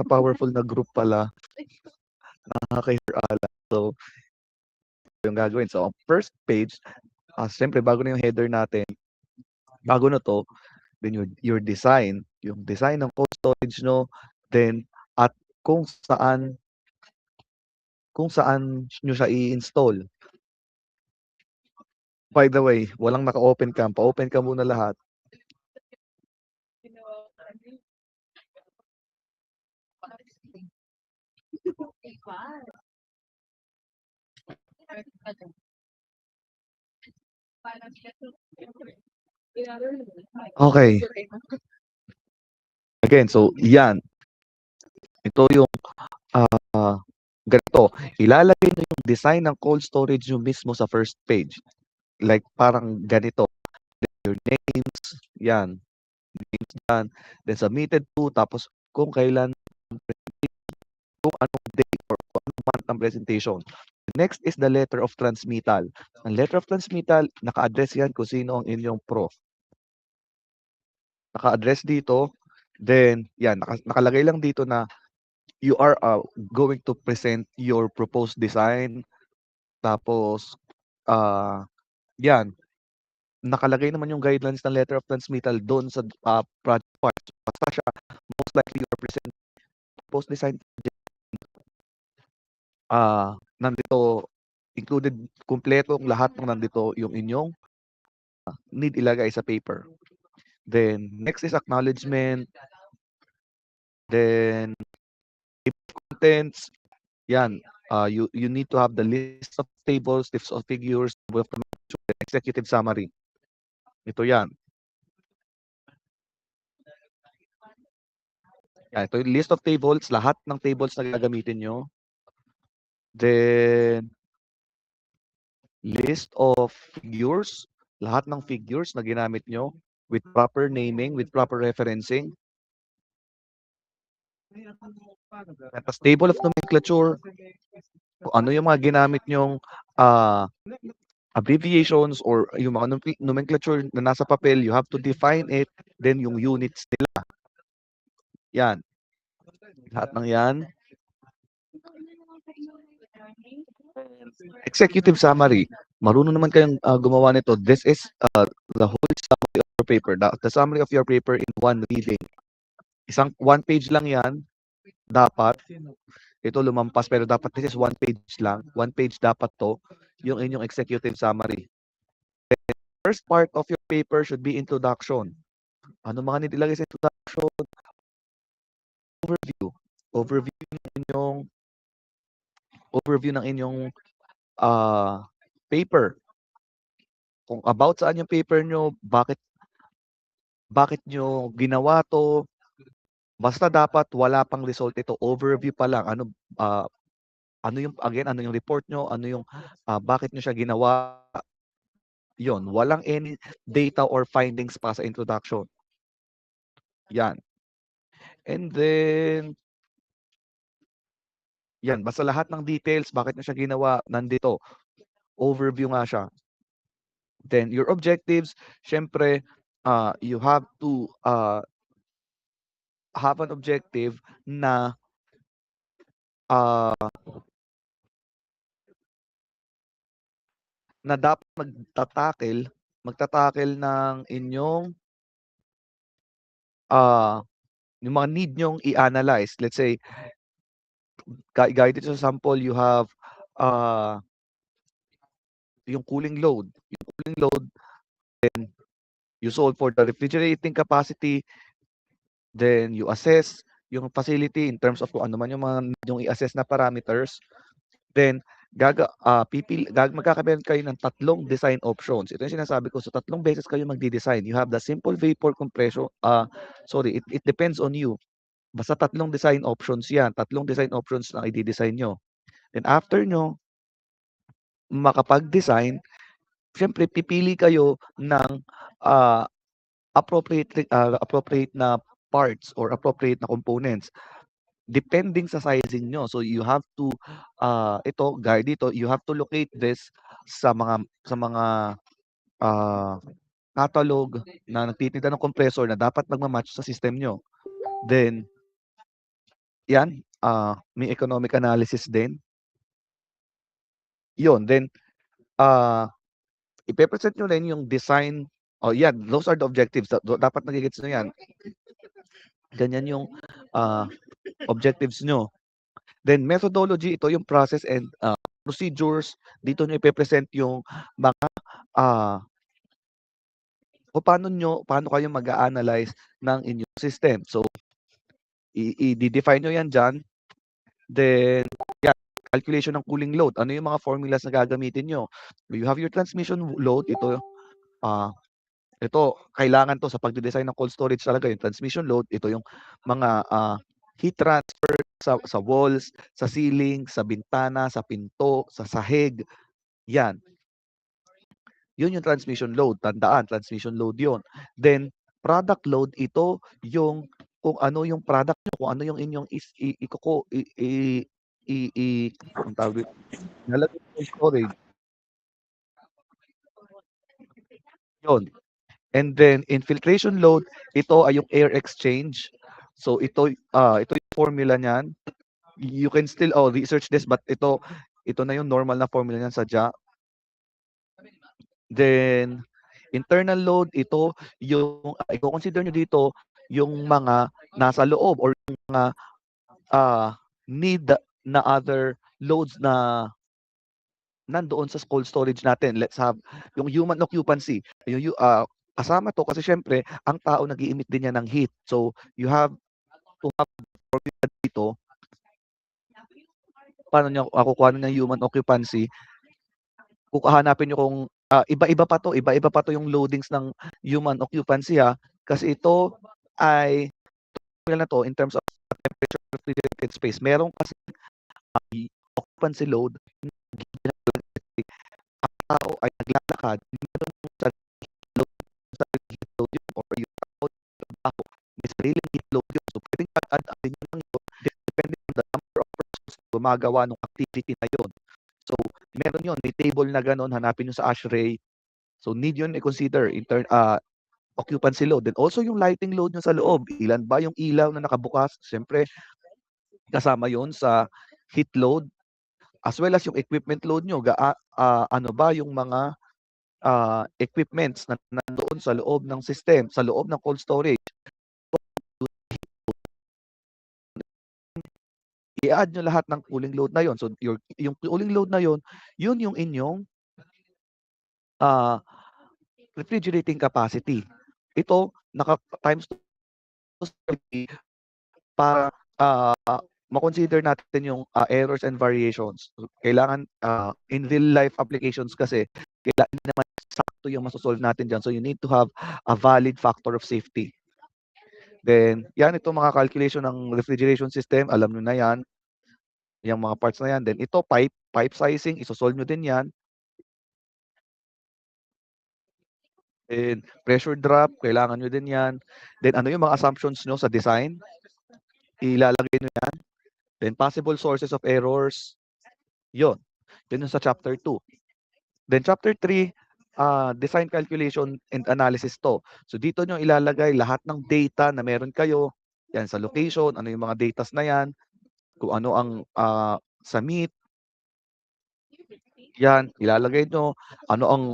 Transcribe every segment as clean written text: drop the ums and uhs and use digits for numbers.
Powerful na group pala. Nakaka-hear alak. So, yung gagawin. So, ang first page, siyempre bago na yung header natin, bago na 'to, then your design, yung design ng cold storage nyo, then at kung saan nyo siya i-install. By the way, walang naka-open cam. Pa-open cam muna lahat. Okay. Again, so yan. Ito yung ganito. Ilalagay nyo yung design ng cold storage nyo mismo sa first page. Like parang ganito. Your names, yan. Names yan. Then submitted to, tapos kung kailan, kung anong date or kung anong month ang presentation. Next is the letter of transmittal. Ang letter of transmittal, naka-address yan kung sino ang inyong prof. Naka-address dito. Then, yan, nakalagay lang dito na you are going to present your proposed design. Tapos, yan, nakalagay naman yung guidelines ng letter of transmittal doon sa project part. Basta siya, most likely you are presenting proposed design. Nandito, included, kumpletong lahat ng nandito yung inyong need ilagay sa paper. Then, next is acknowledgement. Then, contents. Yan. You need to have the list of tables, lists of figures, table of executive summary. Ito yan. Ito yung list of tables, lahat ng tables na gagamitin nyo. Then, list of figures, lahat ng figures na ginamit nyo with proper naming, with proper referencing. Tapos table of nomenclature, kung ano yung mga ginamit nyong abbreviations or yung mga nomenclature na nasa papel, you have to define it, then yung units nila. Yan. Lahat ng yan. Executive summary. Marunong naman kayong gumawa nito. This is the whole summary of your paper. The summary of your paper in one reading. One page lang yan. Dapat. Ito lumampas pero dapat this is one page lang. One page dapat to. Yung inyong executive summary. The first part of your paper should be introduction. Ano mga need ilagay sa introduction? Overview. Overview ng inyong paper. Kung about saan yung paper nyo, bakit nyo ginawa to, basta dapat wala pang result ito, overview pa lang. Ano yung report nyo, ano yung bakit nyo siya ginawa. Yon, walang any data or findings pa sa introduction. Yan. And then, yan, basta lahat ng details, bakit nyo siya ginawa, nandito. Overview nga siya. Then, your objectives, syempre, you have to have an objective na dapat magtatakel ng inyong yung mga need nyong i-analyze. Let's say, guided sa sample, you have yung cooling load. Yung cooling load, then you solve for the refrigerating capacity, then you assess yung facility in terms of kung ano man yung mga yung i-assess na parameters. Then, magkakaroon kayo ng tatlong design options. Ito yung sinasabi ko. So, tatlong beses kayo magdi-design. You have the simple vapor compression. It depends on you. Basta tatlong design options yan. Tatlong design options na i-design nyo. Then, after nyo makapag-design, syempre, pipili kayo ng appropriate na parts or appropriate na components depending sa sizing nyo. So you have to guide dito, you have to locate this sa mga catalog na nagtitinda ng compressor na dapat magma-match sa system nyo. Then yan, may economic analysis din. Yun, then, ah, ipe-present niyo rin yung design. Oh, yan, those are the objectives. Dapat nage-gets niyo yan. Ganyan yung, objectives niyo. Then methodology, ito yung process and, procedures. Dito niyo ipe-present yung mga, ah, kung paano kayo mag-a-analyze ng inyong system. So, i-de-define niyo yan diyan. Then, yan, calculation ng cooling load. Ano yung mga formulas na gagamitin niyo? You have your transmission load. Ah, ito kailangan 'to sa pagde-design ng cold storage talaga, yung transmission load. Ito yung mga, heat transfer sa walls, sa ceiling, sa bintana, sa pinto, sa sahig, 'yan. 'Yun yung transmission load, tandaan transmission load 'yun. Then product load, ito yung kung ano yung product niyo, kung ano yung inyong is i ikoko i anong tawag dito, ilalagay sa cold storage, 'yun. And then infiltration load, ito ay yung air exchange. So ito yung formula niyan. You can still, research this, but ito na yung normal na formula niyan, sadya. Then internal load, ito yung, iko-consider niyo dito yung mga nasa loob or yung mga, need na other loads na nandoon sa cold storage natin. Let's have yung human occupancy, kasama 'to kasi siyempre ang tao nag-i-emit din yan ng heat. So you have to have formula dito. Paano niyo kukuhanin ng human occupancy? Hahanapin niyo kung, iba-iba pa 'to yung loadings ng human occupancy, kasi ito ay formula na 'to in terms of temperature, refrigerated space. Meron kasi occupancy load, ang tao ay naglalakad, meron yung sariling heat load yun or yung tao trabaho, may sariling heat load yun. So puwedeng pag-add-add din niyo lang yun depending on the number of persons na gumagawa nung activity na yun. So meron yun, may table na gano'n, hanapin niyo sa ASHRAE. So need yun i-consider occupancy load. Then also yung lighting load niyo sa loob, ilan ba yung ilaw na nakabukas? Siyempre kasama yun sa heat load, as well as yung equipment load niyo. Ano ba yung mga, equipments na nandoon sa loob ng system, sa loob ng cold storage. I-a-add niyo lahat ng cooling load na yun. So yung cooling load na yun, yun yung inyong, ah, refrigerating capacity. Ito times 2 para, ma-consider natin yung, errors and variations. So, kailangan, in real life applications kasi hindi naman sakto yung maso-solve natin diyan. So you need to have a valid factor of safety. Then yan, itong mga calculation ng refrigeration system, alam niyo na yan, yang mga parts na yan. Then ito pipe sizing, iso-solve niyo din yan. Then pressure drop, kailangan niyo din yan. Then ano yung mga assumptions niyo sa design, ilalagay niyo yan. Then possible sources of errors, yun. Yun yung sa chapter 2. Then chapter 3, design calculation and analysis 'to. So dito niyo ilalagay lahat ng data na meron kayo, yan sa location, ano yung mga datas na yan, kung ano ang, sa meet, yan ilalagay niyo, ano ang,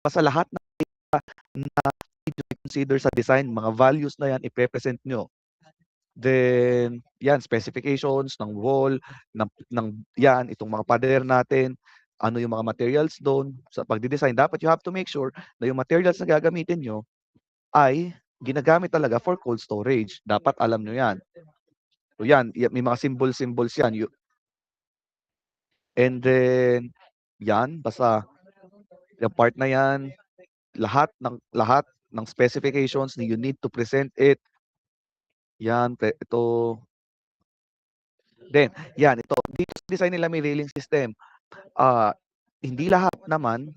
basta lahat ng data na i-consider sa design, mga values na yan ipe-present niyo. Then yan, specifications ng wall, ng yan, itong mga pader natin, ano yung mga materials dun sa pagde-design. Dapat you have to make sure na yung materials na gagamitin niyo ay ginagamit talaga for cold storage. Dapat alam niyo yan. So yan, may mga symbols yan. And then yan, basta yung part na yan, lahat ng specifications you need to present it. Yan, ito. Then yan, dito sa design nila may railing system. Hindi lahat naman,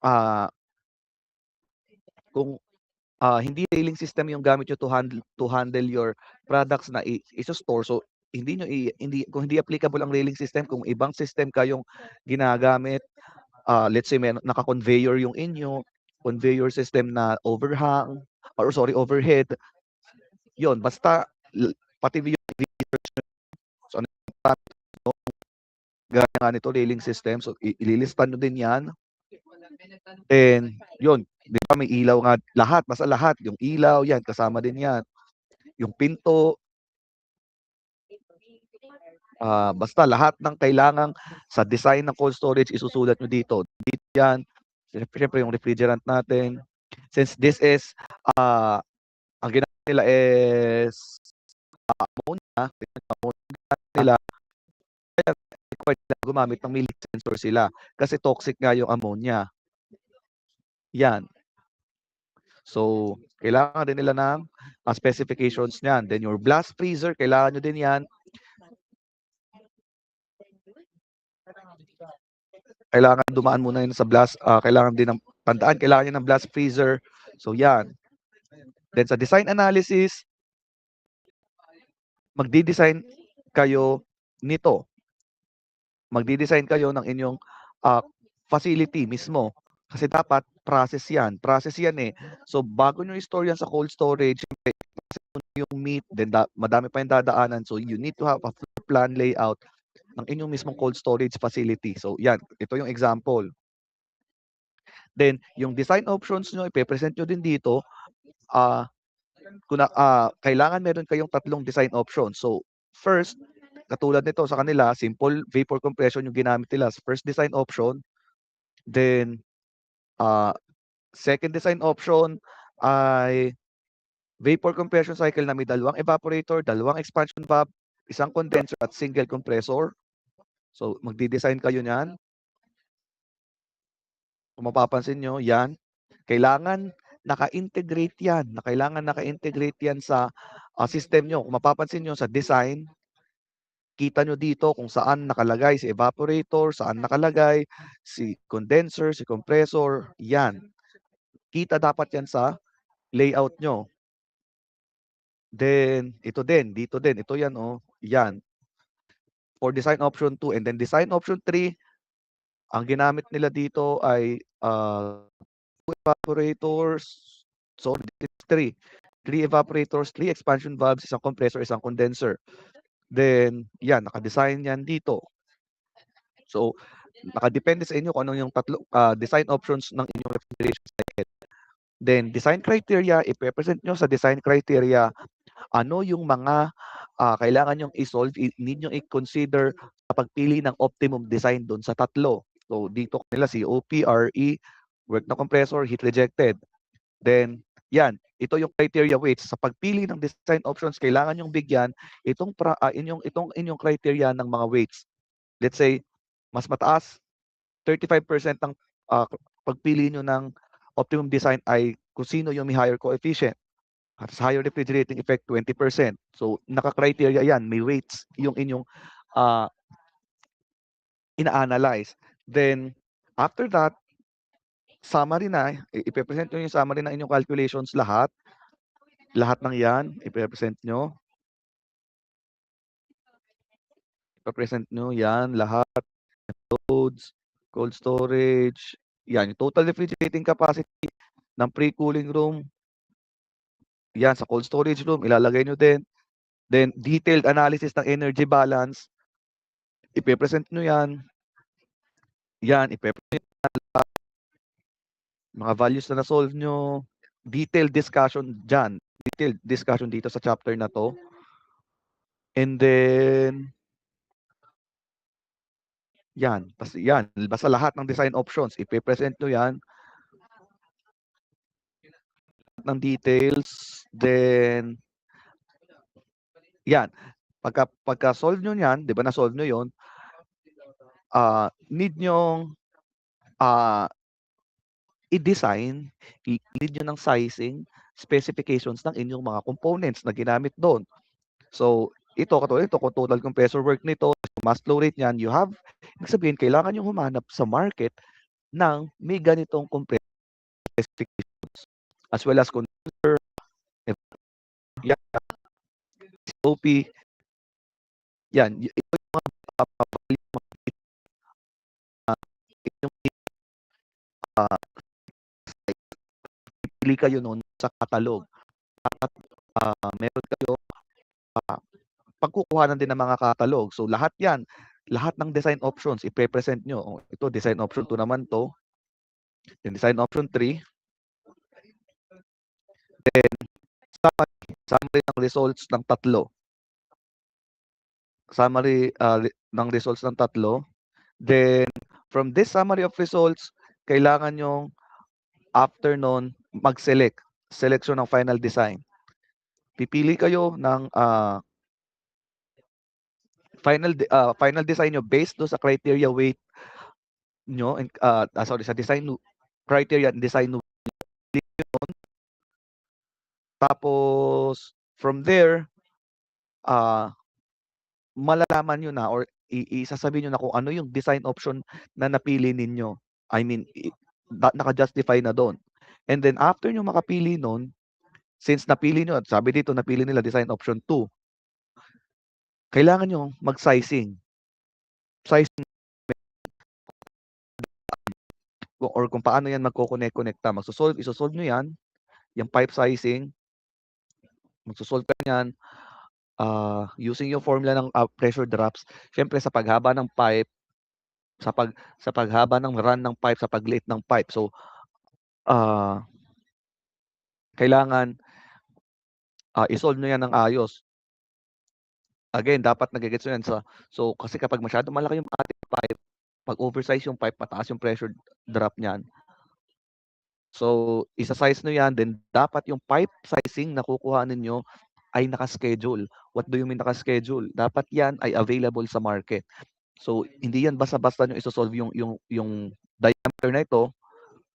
ah, kung, hindi railing system yung gamit niyo to handle your products na iso-store. So hindi niyo kung hindi applicable ang railing system, kung ibang system kayong ginagamit, let's say naka-conveyor yung inyo, conveyor system na overhead, yun basta pati yung research nyo, so ano yung topic nyo, gaya nga nito railing system, so ililista nyo din yan. And yun, di ba may ilaw nga, lahat, basta lahat, yung ilaw, yan, kasama din yan. Yung pinto, basta lahat ng kailangang sa design ng cold storage isusulat nyo dito. Dito yan, siyempre yung refrigerant natin. Since this is, ang ginamit nila is ammonia, nila, required na gumamit ng may leak sensor sila kasi toxic nga yung ammonia. Yan. So, kailangan din nila ng specifications niyan. Then your blast freezer, kailangan nyo din yan. Kailangan dumaan muna yun sa blast, kailangan din ng tandaan, kailangan nyo ng blast freezer. So, yan. Then sa design analysis, magdi-design kayo nito. Magdi-design kayo ng inyong facility mismo. Kasi dapat process yan. Process yan eh. So, bago nyo i-store yan sa cold storage, yung meat, then madami pa yung dadaanan. So, you need to have a floor plan layout ng inyong mismong cold storage facility. So, yan. Ito yung example. Then, yung design options nyo, ipe-present nyo din dito. Kailangan meron kayong tatlong design options. So, first, katulad nito sa kanila, simple vapor compression yung ginamit nila sa first design option. Then, second design option ay vapor compression cycle na may dalawang evaporator, dalawang expansion valve, isang condenser at single compressor. So, magdi-design kayo niyan. Kung mapapansin nyo, yan. Kailangan naka-integrate yan. Kailangan naka-integrate yan sa system nyo. Kung mapapansin nyo sa design, kita nyo dito kung saan nakalagay si evaporator, saan nakalagay si condenser, si compressor, yan. Kita dapat yan sa layout nyo. Then, ito din, dito din, ito yan, oh, yan. For design option 2 and then design option 3, ang ginamit nila dito ay evaporators. So, 3. 3 evaporators, 3 expansion valves, isang compressor, isang condenser. Then, yan, naka-design yan dito. So, nakadepende sa inyo kung ano yung design options ng inyong refrigeration cycle. Then, design criteria, ipe-present nyo sa design criteria ano yung mga kailangan nyong i-solve, need nyo i-consider sa pagpili ng optimum design doon sa tatlo. So, dito nila COP, RE, work na compressor, heat rejected. Then, yan, ito yung criteria weights. Sa pagpili ng design options, kailangan nyong bigyan itong inyong criteria ng mga weights. Let's say, mas mataas, 35% ng pagpili nyo ng optimum design ay kung sino yung may higher coefficient. At sa higher refrigerating effect, 20%. So, naka-criteria yan. May weights yung inyong ina-analyze. Then, after that, summary na, ipe-present nyo yung summary ng inyong calculations lahat. Lahat ng yan, ipe-present nyo. Ipe-present nyo yan, lahat. Loads, cold storage, yan. Yung total refrigerating capacity ng pre-cooling room, yan, sa cold storage room, ilalagay nyo din. Then, detailed analysis ng energy balance, ipe-present nyo yan. Yan, ipe-present mga values na na-solve nyo. Detailed discussion dyan. Detailed discussion dito sa chapter na to. And then, yan. Basta lahat ng design options, ipe-present nyo yan. Ng details. Then, yan. Pagka-solve nyo yan, di ba na-solve nyo yun, need nyong i-design, need nyo ng sizing, specifications ng inyong mga components na ginamit doon. So, ito, kung total compressor work nito, mass flow rate niyan, ibig sabihin, kailangan nyo humanap sa market ng may ganitong compressor specifications. As well as condenser, COP, yan, ito yung mga pili kayo noon sa catalog. At meron kayo kuhanan din ng mga catalog. So lahat 'yan, lahat ng design options ipe-present niyo. Oh, ito design option 2 naman 'to, yung design option 3, then summary ng results ng tatlo. Summary, ng results ng tatlo. Then from this summary of results, kailangan niyong after nun mag-select, selection ng final design. Pipili kayo ng, final design niyo based do sa criteria weight niyo and, sa design criteria and design weight. Tapos from there, malalaman niyo na or isasabihin niyo na kung ano yung design option na napili ninyo. I mean, naka-justify na dun. And then after niyo makapili nun, since napili niyo at sabi dito napili nila design option 2, kailangan niyong mag-sizing. Sizing or kung paano yan magko-connect-connecta. Iso-solve niyo yan, yung pipe sizing, magso-solve ka niyan, using yung formula ng, pressure drops. Siyempre sa paghaba ng pipe, sa paghaba ng run ng pipe, sa pagliit ng pipe. So, kailangan, i-solve niyo yan ng ayos. Again, dapat nage-gets niyo yan so kasi kapag masyadong malaki yung ating pipe, 'pag oversize yung pipe, mataas yung pressure drop niyan. So, isa-size niyo yan, then dapat yung pipe sizing na kukuhanin niyo ay naka-schedule. What do you mean naka-schedule? Dapat yan ay available sa market. So, hindi yan basta-basta niyo iso-solve yung diameter na ito,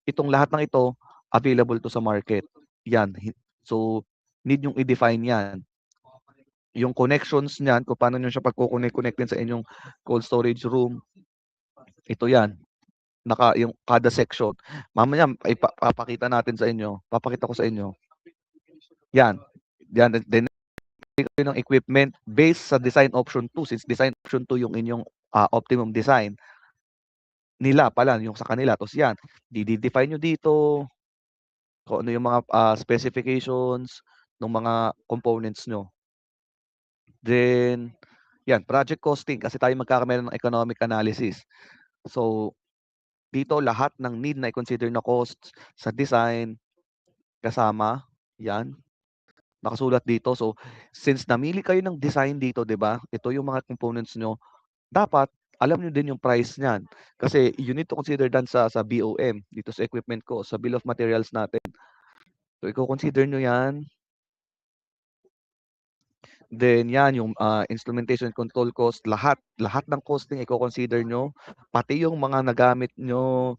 itong lahat ng ito available 'to sa market. Yan, so need niyong i-define yan. Yung connections niyan, kung paano niyo siya pagko-connect-connectin sa inyong cold storage room, ito yan, yung kada section. Mamaya papakita natin sa inyo, papakita ko sa inyo. Yan, then kayo ng equipment based sa design option 2, since design option 2 yung inyong, optimum design nila pala, yung sa kanila. Tapos yan, define nyo dito kung ano yung mga, specifications ng mga components nyo. Then, yan, project costing kasi tayo magkakameron ng economic analysis. So, dito lahat ng need na i-consider na costs sa design kasama, yan, nakasulat dito. So, since namili kayo ng design dito, 'di ba? Ito yung mga components nyo, dapat alam niyo din yung price niyan. Kasi you need to consider dan sa BOM, dito sa equipment ko, sa bill of materials natin. So, i-consider niyo yan. Then yan yung, instrumentation control cost, lahat ng costing i-co-consider nyo, pati yung mga nagamit nyo,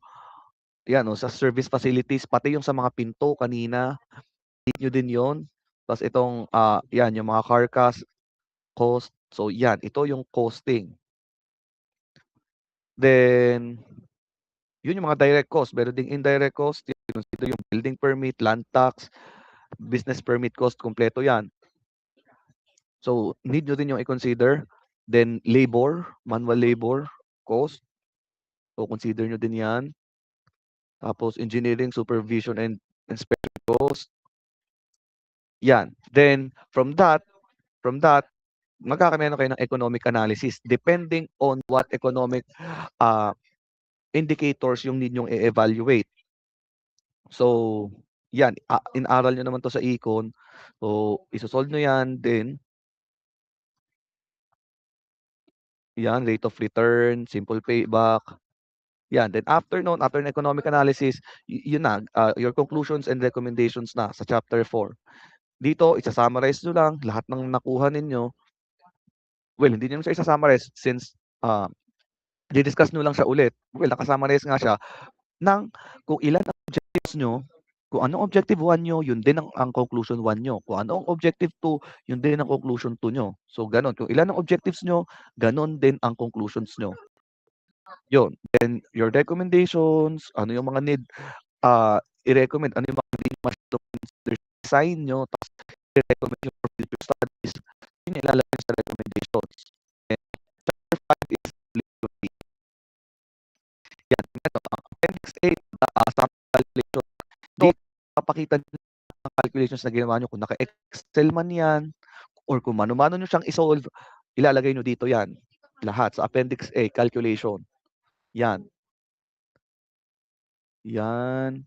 yan o, sa service facilities, pati yung sa mga pinto kanina, need nyo din yon. Tapos itong, yan yung mga carcass cost. So yan, ito yung costing. Then, yun yung mga direct cost. Meron ding indirect cost, ito yung building permit, land tax, business permit cost, kompleto yan. So, need nyo din yung i-consider. Then, labor, manual labor, cost. So, consider nyo din yan. Tapos, engineering, supervision, and inspection cost. Yan. Then, from that, magkakaroon kayo ng economic analysis depending on what economic indicators yung need nyong i-evaluate. So, yan. Inaral nyo naman to sa Econ. So, isosolve nyo yan. Then, yan, rate of return, simple payback. Yan, then after noon, after ng economic analysis, yun na, your conclusions and recommendations na sa chapter 4. Dito, isa-summarize nyo lang lahat ng nakuha ninyo. Well, hindi nyo siya isa-summarize since di-discuss nyo lang siya ulit. Well, nakasummarize nga siya ng kung ilan ang objectives nyo, kung anong objective 1 nyo, yun din ang conclusion 1 nyo. Kung ano ang objective 2, yun din ang conclusion 2 nyo. So, ganun. Kung ilan ang objectives nyo, ganun din ang conclusions nyo. Yun. Then, your recommendations, ano yung mga need, i-recommend, ano yung mga hindi masyado consider sa design nyo, tapos i-recommend yung for future studies, yun yung ilalagay sa recommendations. And chapter 5 is liquidity. Yan. Appendix 8, some calculation. Dito, papakita nyo ang calculations na ginawa nyo, kung naka-Excel man yan, or kung mano-mano nyo siyang isolve, ilalagay niyo dito 'yan, lahat sa Appendix A, calculation. 'Yan, 'yan,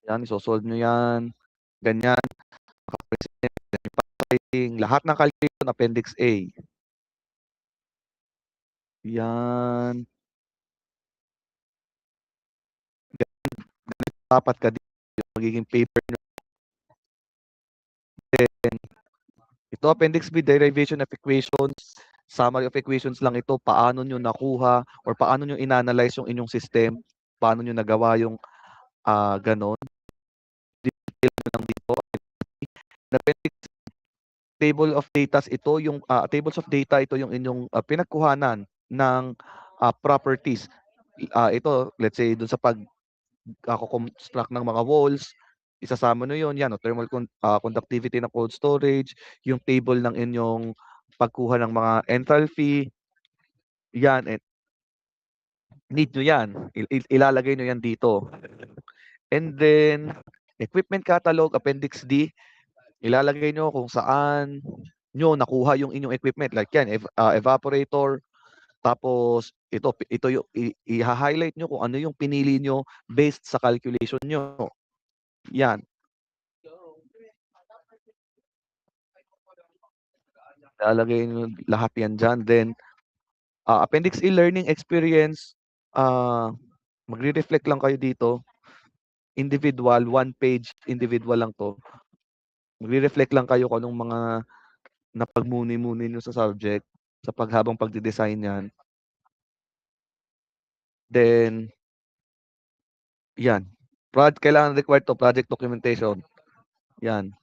'yan iso-solve niyo 'yan, ganyan, present, writing, lahat ng calculation Appendix A. 'Yan, dapat ka dito yung magiging paper niyo din. Ito Appendix B, derivation of equations, summary of equations lang ito, paano niyo nakuha or paano niyo inanalyze yung inyong system, paano niyo nagawa yung, gano'n. Detail lang dito. Appendix table of datas ito yung, tables of data ito yung inyong, pinagkuhanan ng, properties. Ito let's say dun sa pagko-construct ng mga walls, isasama niyo yun, 'yan o thermal conductivity ng cold storage, yung table ng inyong pagkuha ng mga enthalpy, 'yan, need niyo 'yan, ilalagay niyo 'yan dito. And then, equipment catalog, Appendix D, ilalagay niyo kung saan niyo nakuha yung inyong equipment like 'yan, evaporator, tapos ito yung iha-highlight niyo kung ano yung pinili niyo based sa calculation niyo, 'yan. Ilalagay niyo lahat 'yan diyan. Then, Appendix E, learning experience, ah, magre-reflect lang kayo dito, individual, one page, individual lang 'to. Magre-reflect lang kayo kung anong mga napagmuni-muni niyo sa subject, sa habang pagde-design niyan. Then, 'yan, kailangan required 'to, project documentation, 'yan.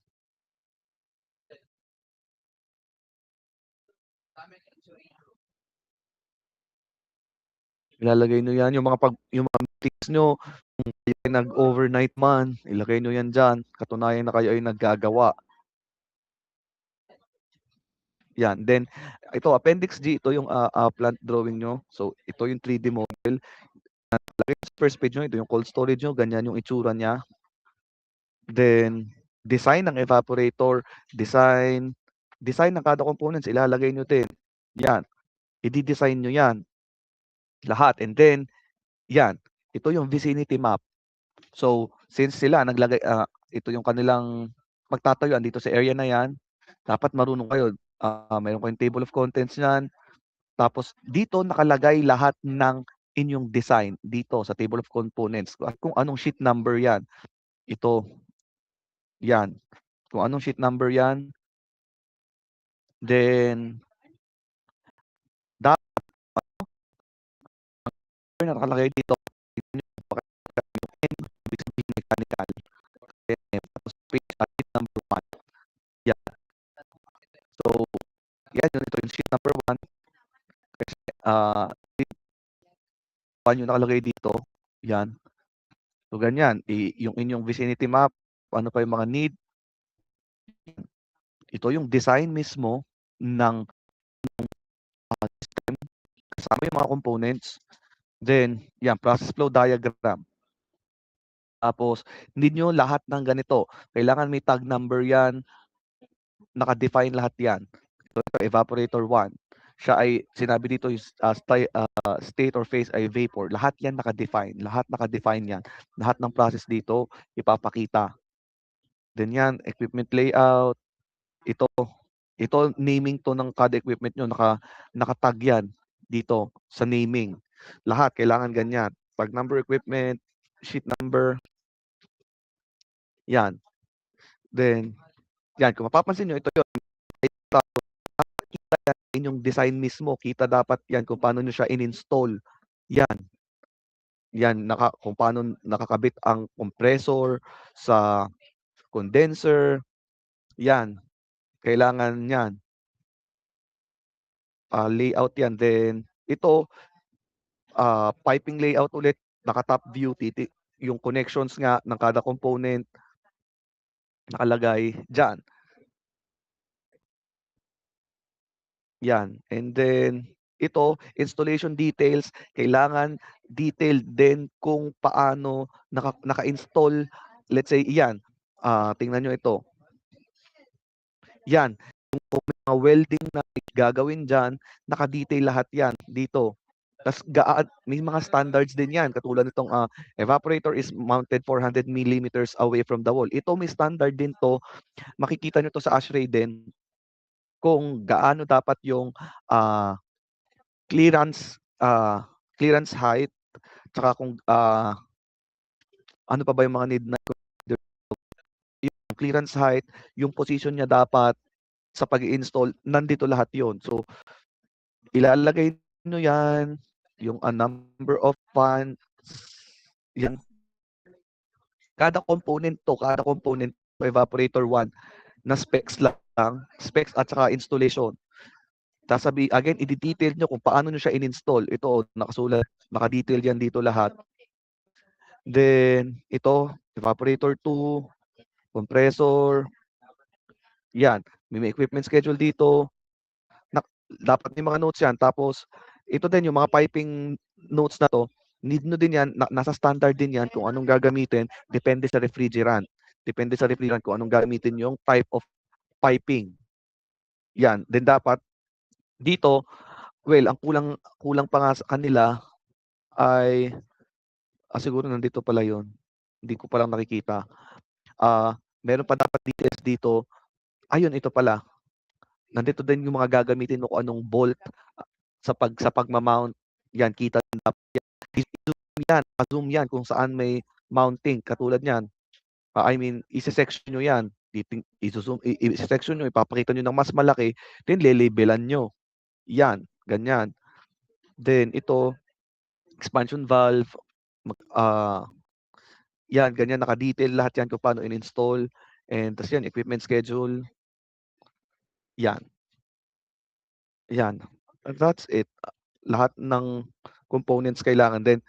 Ilalagay niyo 'yan, yung mga meetings niyo, kayo ay nag-overnight man, ilagay niyo 'yan diyan, katunayan na kayo ay naggagawa, 'yan. Then ito Appendix G, ito yung, plant drawing niyo. So ito yung 3D model, lagay sa first page niyo, ito yung cold storage niyo, ganyan yung itsura niya. Then design ng evaporator, design ng kada components ilalagay niyo din, 'yan. Ide-design niyo 'yan, lahat and then 'yan, ito yung vicinity map. So, since sila ito yung kanilang magtatayuan dito sa area na 'yan, dapat marunong kayo, meron kayong table of contents niyan, tapos dito nakalagay lahat ng inyong design dito sa table of components at kung anong sheet number 'yan. Ito, 'yan, kung anong sheet number 'yan, then dapat na nakalagay dito, dito niyo yung N, ibig sabihin mechanical, then tapos page sheet number 1, 'yan. So, 'yan, ito yung sheet number 1 kasi, yung nakalagay dito, 'yan. So ganyan, yung inyong vicinity map, ano pa yung mga need, ito yung design mismo ng, system, kasama yung mga components, then 'yan process flow diagram. Tapos need niyo lahat ng ganito, kailangan may tag number 'yan, naka-define lahat 'yan. Ito evaporator 1, siya ay sinabi dito is, state or phase ay vapor, lahat 'yan naka-define 'yan. Lahat ng process dito ipapakita. Then 'yan, equipment layout, ito ito naming 'to ng kada equipment niyo, naka-tag 'yan dito sa naming. Lahat kailangan ganyan, tag number equipment, sheet number, 'yan. Then 'yan, kung mapapansin niyo ito 'yun, kita 'yan sa inyong design mismo, kita dapat 'yan kung paano niyo siya in-install, 'yan. 'Yan kung paano nakakabit ang compressor sa condenser, 'yan, kailangan niyan. Layout 'yan, then ito, piping layout ulit, naka-top view, yung connections nga ng kada component nakalagay diyan, 'yan. And then ito, installation details, kailangan detailed din kung paano naka-install, let's say 'yan, tingnan niyo ito, 'yan, mga welding na gagawin diyan, naka-detail lahat 'yan dito. Tas may mga standards din 'yan katulad nitong, evaporator is mounted 400 millimeters away from the wall. Ito may standard din 'to, makikita niyo 'to sa ASHRAE din kung gaano dapat yung, clearance, clearance height, tsaka kung, ano pa ba yung mga need na yung clearance height, yung position niya dapat sa pag-i-install, nandito lahat yon. So, ilalagay niyo yan, yung, number of fans, yan. Kada component evaporator 1 na specs lang, specs at saka installation. Again, i-de-detail niyo kung paano niyo siya in-install. Ito, nakasulat, naka-detail yan dito lahat. Then, ito, evaporator 2, compressor, yan. May equipment schedule dito. Dapat may mga notes yan. Tapos, ito din, yung mga piping notes na to, need nyo din yan, nasa standard din yan kung anong gagamitin, depende sa refrigerant. Depende sa refrigerant kung anong gagamitin yung type of piping. Yan. Then dapat, dito, well, ang kulang pa nga sa kanila ay, siguro nandito pala yun. Hindi ko palang nakikita. Meron pa dapat details dito. Ayun, ito pala. Nandito din yung mga gagamitin mo kung anong bolt sa pagma-mount. Yan, kita din dapat yan. I-zoom yan, zoom yan kung saan may mounting. Katulad niyan. I mean, ise-section nyo yan. Ise-section nyo, ipapakita nyo ng mas malaki, then lelabelan nyo. Yan, ganyan. Then ito, expansion valve, yan, ganyan, naka-detail lahat yan kung paano in-install. And tas yan, equipment schedule. Yan. Yan. And that's it. Lahat ng components kailangan. Then,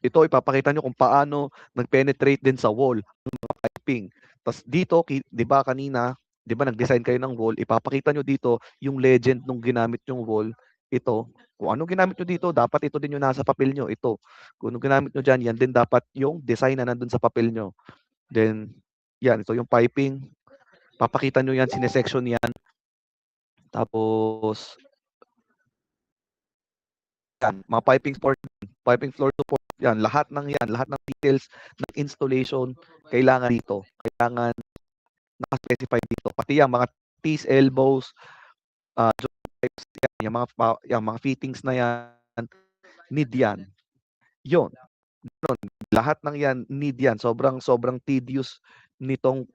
ito ipapakita nyo kung paano nag-penetrate din sa wall ang mga piping. Tas dito, 'di ba kanina, 'di ba nag-design kayo ng wall, ipapakita nyo dito yung legend nung ginamit yung wall. Ito, kung anong ginamit nyo dito, dapat ito din yung nasa papel nyo. Ito, kung anong ginamit nyo diyan, yan din dapat yung design na nandun sa papel nyo. Then, yan, ito yung piping. Papakita nyo yan, sinesection yan. Tapos, yan, mga piping floor support, yan, lahat ng details ng installation, kailangan dito. Kailangan naka-specify dito. Pati yung mga T's, elbows, joint pipes, yan, yung mga fittings na yan, need yan. Yun. Ganun. Lahat ng yan, need yan. Sobrang tedious nitong,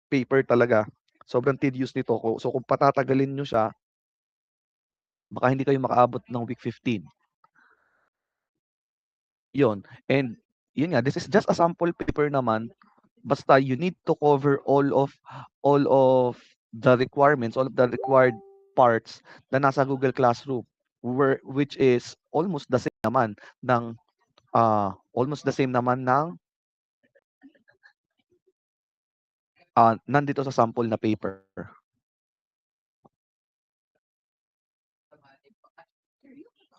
paper talaga. Sobrang tedious nito. So, kung patatagalin nyo siya, baka hindi kayo makaabot ng week 15. Yun. And yun nga, this is just a sample paper naman. Basta you need to cover all of the requirements, all of the required parts na nasa Google Classroom, which is almost the same naman ng nandito sa sample na paper.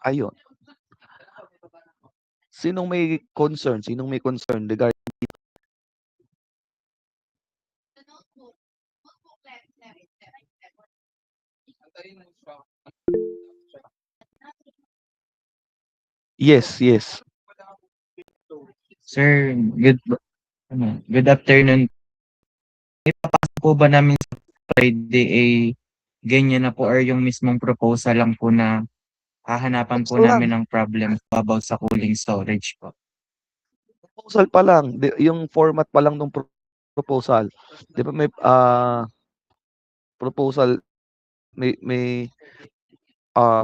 Ayun. Sinong may concern regarding? Yes, yes. Sir, good afternoon. Ipapasa po ba namin sa Friday ganyan na po or yung mismong proposal lang po na hahanapan po Proposal lang. namin ng problem about sa cooling storage po? Proposal pa lang. Yung format pa lang ng proposal. Di ba may proposal, may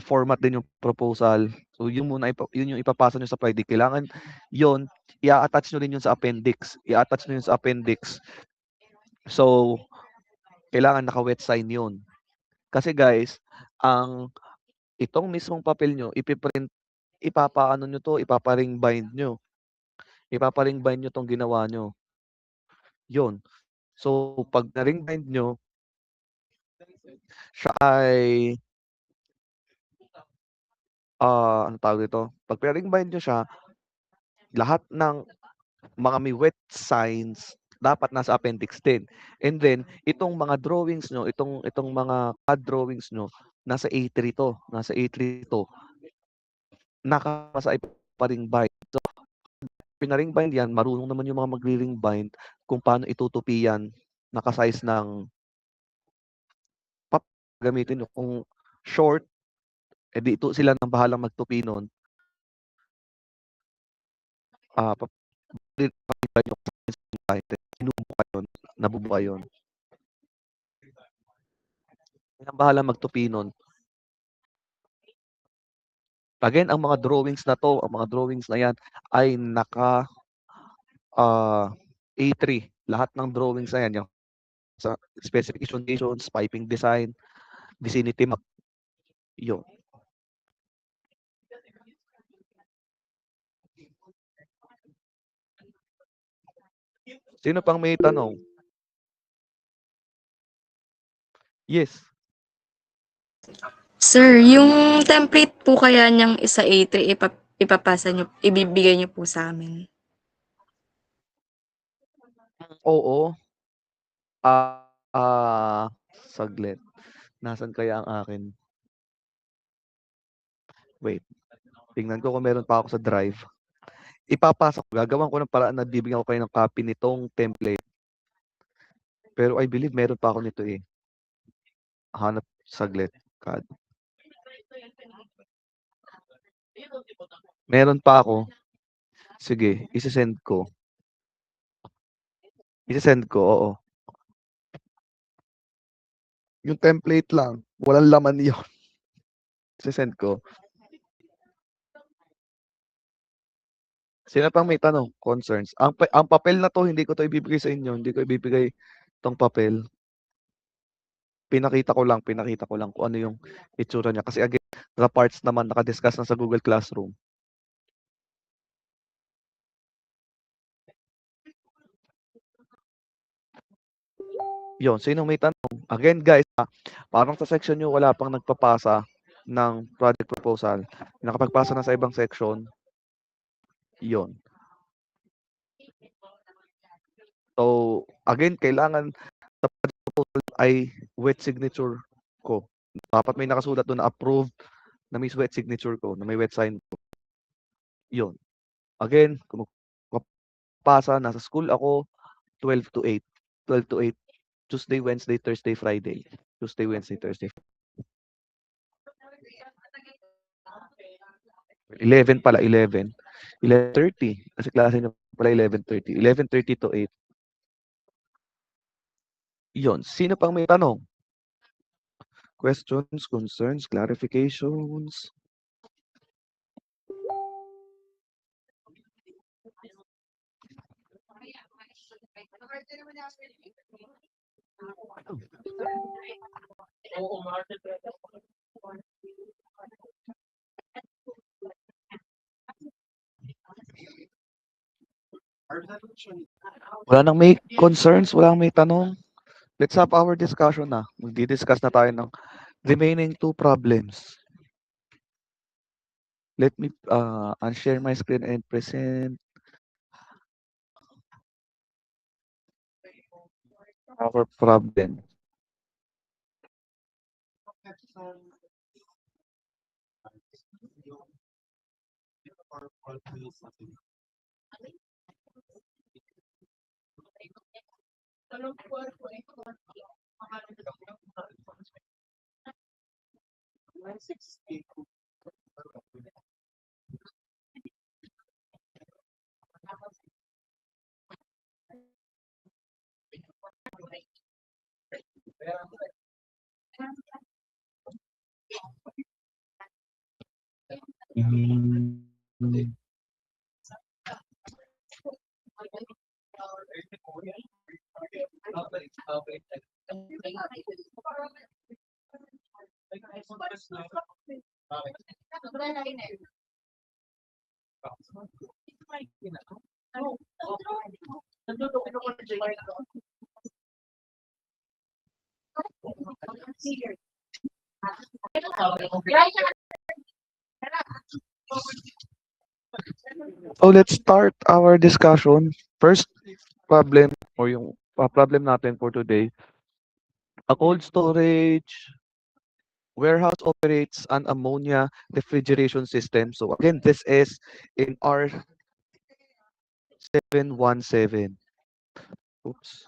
format din yung proposal. So yun yun yung ipapasa nyo sa Friday. Kailangan yun, i-attach nyo rin yun sa appendix. I-attach nyo yun sa appendix. So, kailangan naka-wet sign yun. Kasi guys, itong mismong papel nyo, ipapaano nyo to, ipapa-ring bind nyo. Ipapa-ring bind nyo tong ginawa nyo. Yun. So, pag na-ring bind nyo, siya ay Anong tawag dito, 'pag pinaring bind niyo siya, lahat ng mga may wet signs dapat nasa appendix din. And then itong mga drawings niyo, itong mga CAD drawings niyo, nasa A3 'to, nasa A3 'to. Nakasa pa-ring bind. So, pina-ring bind 'yan, marunong naman yung mga magre-ring bind kung paano itutupi 'yan, naka-size ng gamitin niyo. Kung short, eh di ito sila ng bahalang magtupi nun. Binubuka yun, nabubuka yun. Sila ang bahalang magtupi nun. Again, ang mga drawings na 'to, ang mga drawings na 'yan ay naka, A3. Lahat ng drawings na 'yan, yung sa specifications, piping design, vicinity map, yun. Sino pang may tanong? Yes. Sir, yung template po kaya niyang isa A3 ipapasa niyo, ibibigay niyo po sa amin? Oo. Saglit. Nasaan kaya ang akin? Wait, tingnan ko kung meron pa ako sa drive. Ipapasa ko, gagawan ko ng paraan na bibigyan ko kayo ng copy nitong template. Pero I believe meron pa ako nito, eh. Hanap saglit, CAD. Meron pa ako. Sige, ise-send ko. Ise-send ko, oo. Yung template lang, walang laman yun. Ise-send ko. Sino pang may tanong, concerns? Ang papel na 'to hindi ko 'to ibibigay sa inyo, hindi ko ibibigay 'tong papel. Pinakita ko lang kung ano yung itsura niya kasi again, the parts naman naka-discuss na sa Google Classroom. Yun, sinong may tanong? Again guys, parang sa section niyo wala pang nagpapasa ng project proposal. Nakapagpasa na sa ibang section. Yun. So, again, kailangan sa project proposal ay wet signature ko. Dapat may nakasulat doon na approved, na may wet signature ko, na may wet sign ko. Yun. Again, kung magpapasa, nasa school ako 12 to 8. 12 to 8. Tuesday, Wednesday, Thursday, Friday. Tuesday, Wednesday, Thursday. 11 pala, 11. 11:30. Kasi klase niyo pala 11:30. 11:30 to 8. Yun. Sino pang may tanong? Questions, concerns, clarifications? Wala nang may concerns, wala nang may tanong. Let's have our discussion na. Magdi-discuss na tayo ng remaining 2 problems. Let me unshare my screen and present our problem. So let's start our discussion. First problem or yung problem natin for today, a cold storage warehouse operates an ammonia refrigeration system. So again, this is in R717. Oops.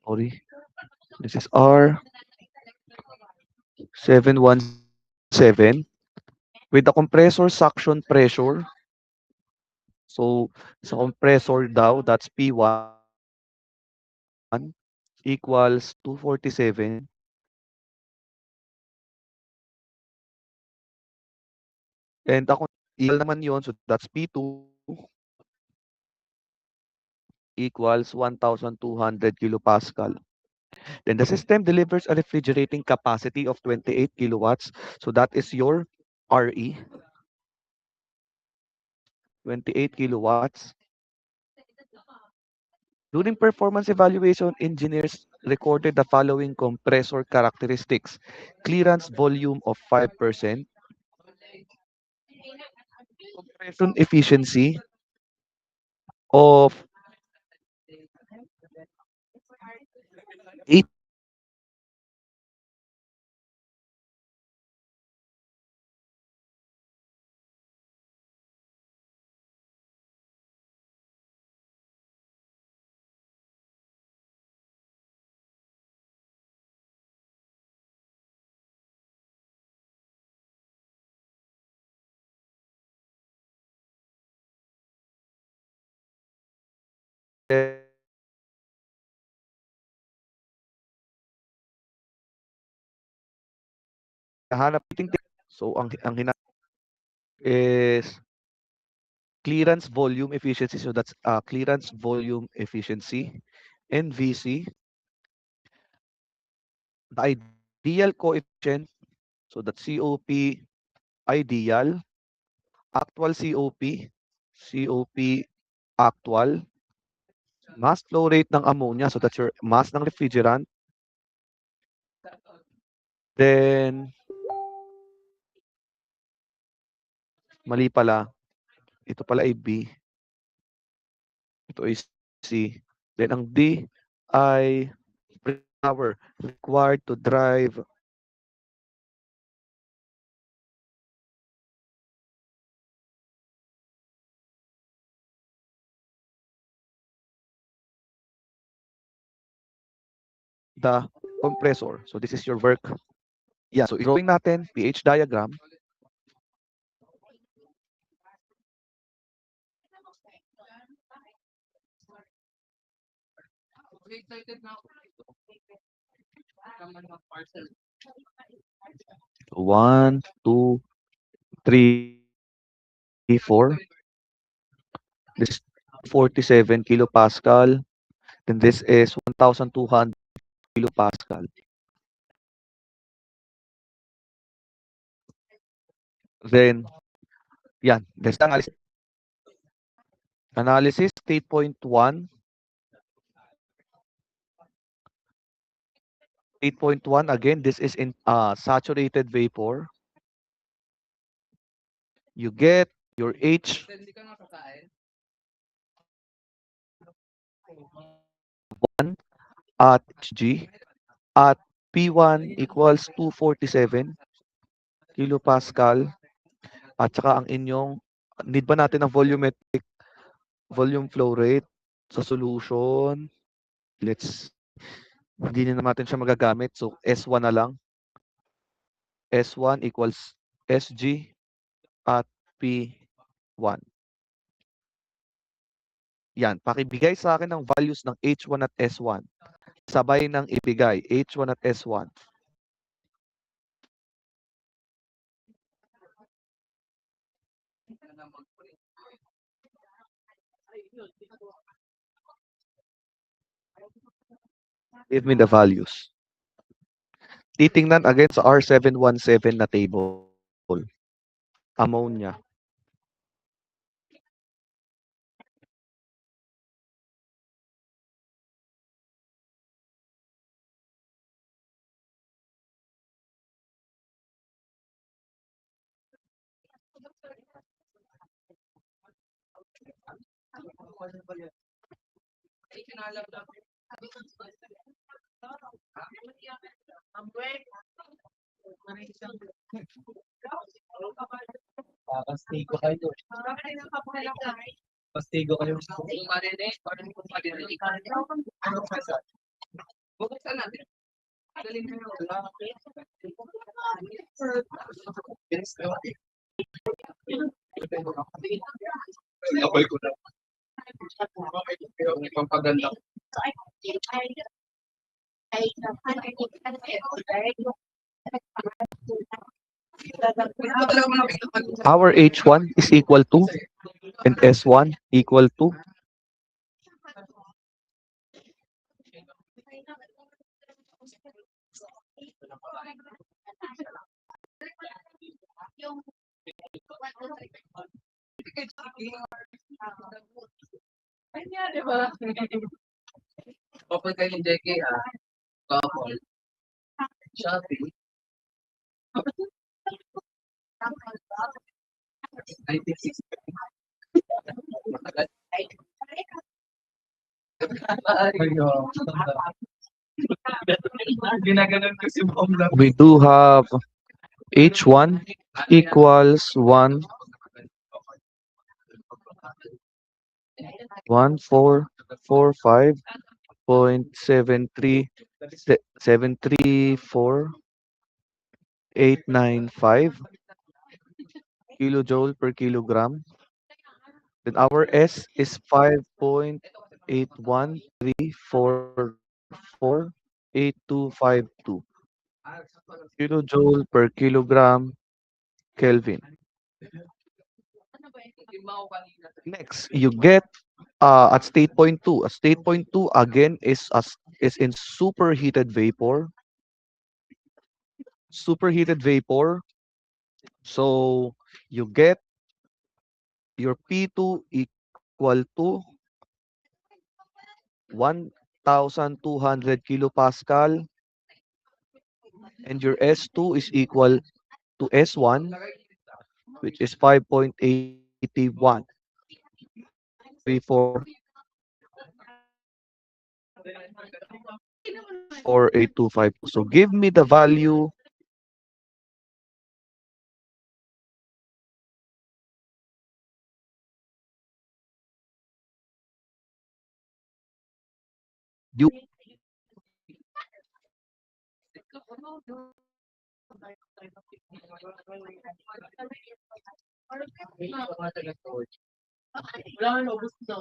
Sorry. This is R717 with the compressor suction pressure. So sa compressor daw, that's P1 equals 247. And ako, equal naman yon. So that's P2 equals 1,200 kilopascal. Then the system delivers a refrigerating capacity of 28 kilowatts. So that is your RE, 28 kilowatts. During performance evaluation, engineers recorded the following compressor characteristics: clearance volume of 5%, compression efficiency of 8, hanap so ang hinap is clearance volume efficiency. So that's clearance volume efficiency, NVC, the ideal coefficient. So that's COP ideal, actual COP actual, mass flow rate ng ammonia. So that's your mass ng refrigerant. Then, mali pala. Ito pala ay B. Ito ay C. Then ang D ay power required to drive the compressor. So this is your work. Yeah, so drawing natin pH diagram. One, two, three, four. This is 47 kilopascal. Then this is 1,200 kilopascal. Then, yan. This analysis. Analysis, state point 1. 8.1, again, this is in saturated vapor. You get your H at G at P1 equals 247 kilopascal. At saka ang inyong, need ba natin ng volumetric volume flow rate sa solution? Hindi na natin siya magagamit. So, S1 na lang. S1 equals SG at P1. Yan, pakibigay sa akin ng values ng H1 at S1. Sabay ng ibigay, H1 at S1. Give me the values. Titingnan again sa R717 na table. Ammonia. Pastigo kayo. Pastigo kayo. Sinabay ko na. Pampaganda. Our H1 is equal to and S1 equal to Open kayo ng JK ha. Couple. Shopee. 96. Ginaganon ko si Mom lang. we do have H1 equals 1,445.734,895 kilojoule per kilogram. Then our S is 5.813448252 kilojoule per kilogram Kelvin. Next, you get at state point 2. State point 2 again is in superheated vapor. Superheated vapor. So you get your P2 equal to 1,200 kilopascal and your S2 is equal to S1, which is 5.81 34 4825. So give me the value you Wala na, ubus na.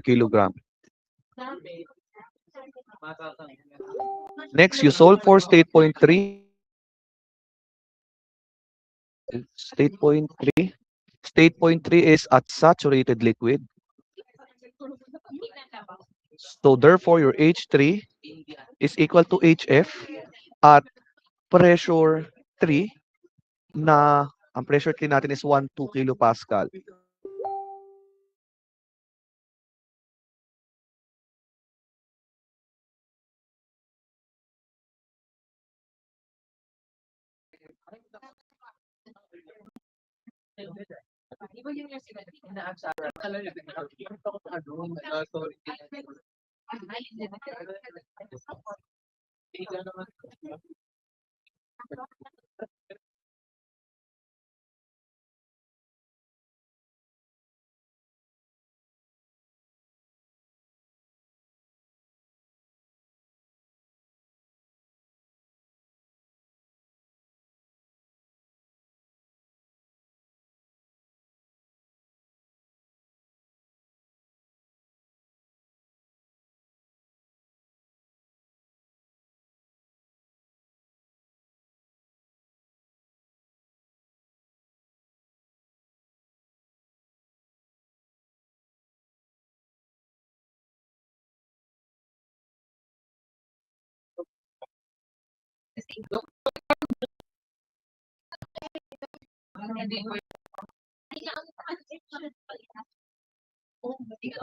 kilogram. Next, you solve for state point 3. State point 3. State point 3 is at saturated liquid. So therefore, your H3 is equal to HF at pressure 3 na ang pressure 3 natin is 1,2 kilopascal.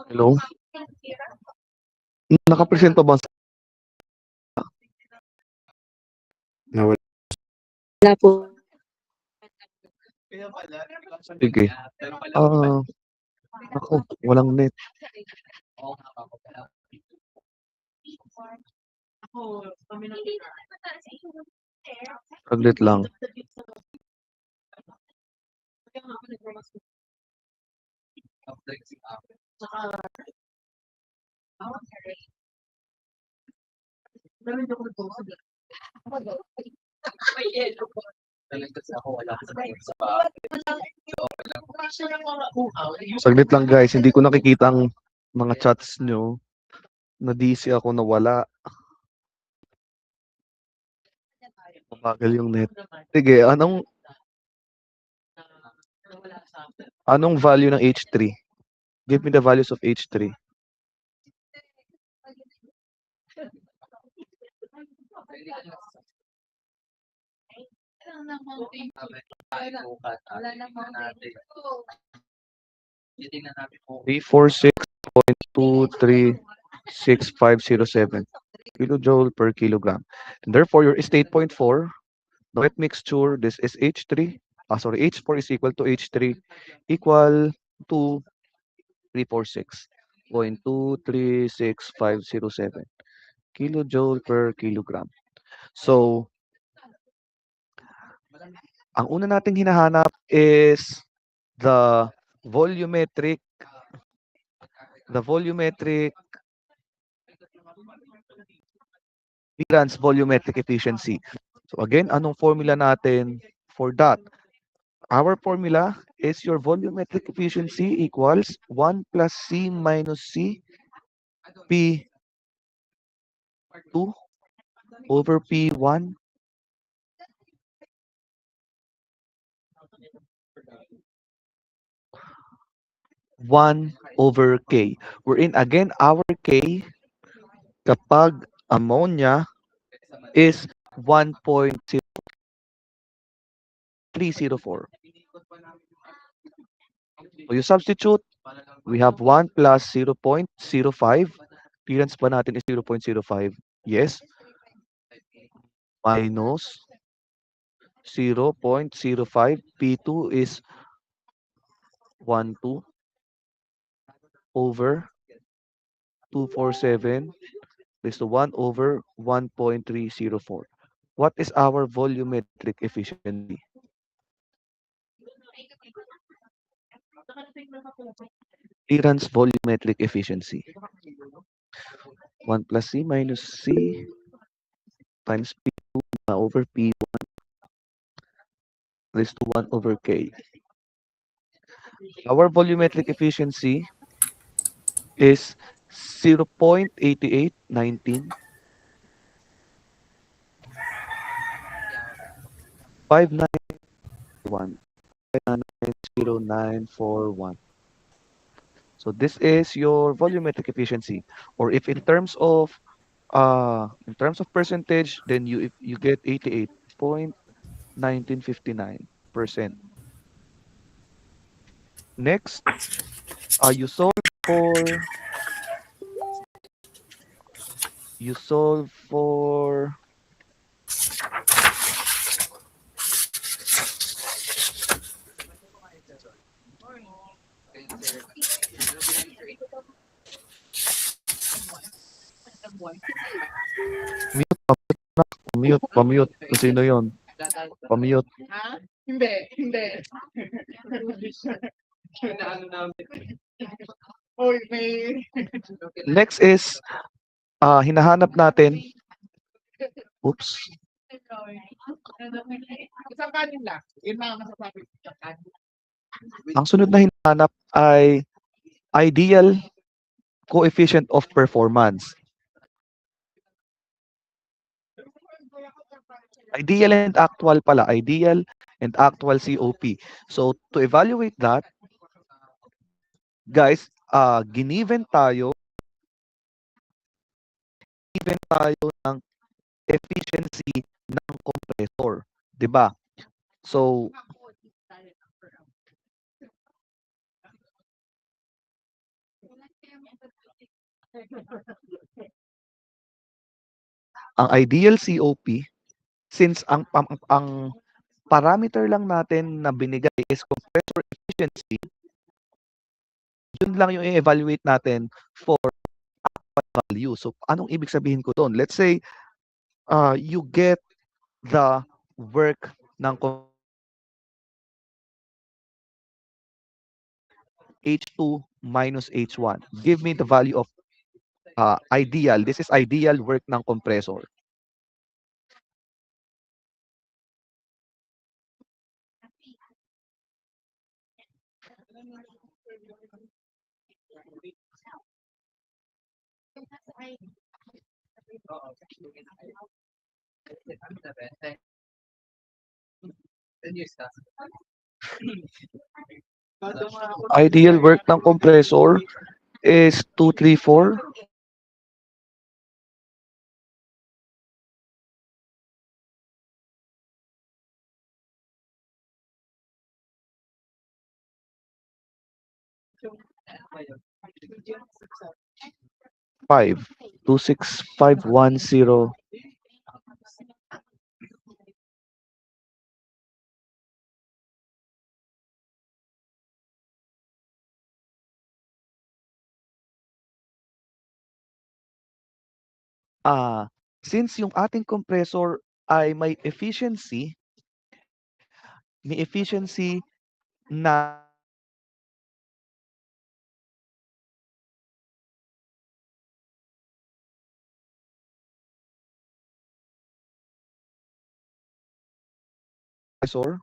Hello? Nakapresento ba? Nawala. Wala po. Sige. Ako, walang net. Saglit lang. Saglit lang guys, hindi ko nakikita ang mga chats nyo. Na-DC ako, nawala. Mabagal yung net. Sige, anong value ng H3? Give me the values of H3. Three, 346.236.507 kilojoule per kilogram. And therefore, your state point 4, the wet mixture, this is H3. H4 is equal to H3 equal to 346.236.507 kilojoule per kilogram. So, ang una nating hinahanap is the volumetric clearance volumetric efficiency. So again, anong formula natin for that? Our formula is your volumetric efficiency equals 1 plus C minus C P2 over P1 1 over K. Wherein again, our K kapag ammonia is 1.0304. So you substitute, we have 1 plus 0.05. Clearance pa natin is 0.05. Yes. Minus 0.05. P2 is 12 over 247 is to 1 over 1.304. What is our volumetric efficiency? Clearance volumetric efficiency. 1 plus C minus C times P2 over P1 is to 1 over K. Our volumetric efficiency is 0.8819 591 50941. So this is your volumetric efficiency. Or if in terms of percentage, then you get 88.1959%. Next, you solve for Pamute. Sino yun? Pamute. Hindi. Next is, hinahanap natin, oops, Isang kanin lang. Yun lang ang masasabi ko. Isang kanin. ang sunod na hinahanap ay ideal coefficient of performance. Ideal and actual pala. Ideal and actual COP. So, to evaluate that, guys, giniven tayo ng efficiency ng compressor, 'di ba? So, ang ideal COP, since ang parameter lang natin na binigay is compressor efficiency, yun lang yung i-evaluate natin for value. So, anong ibig sabihin ko doon? Let's say, you get the work ng H2 minus H1. Give me the value of ideal. This is ideal work ng compressor. Ideal work ng compressor is 234. Five 26510. Since yung ating compressor ay may efficiency na compressor,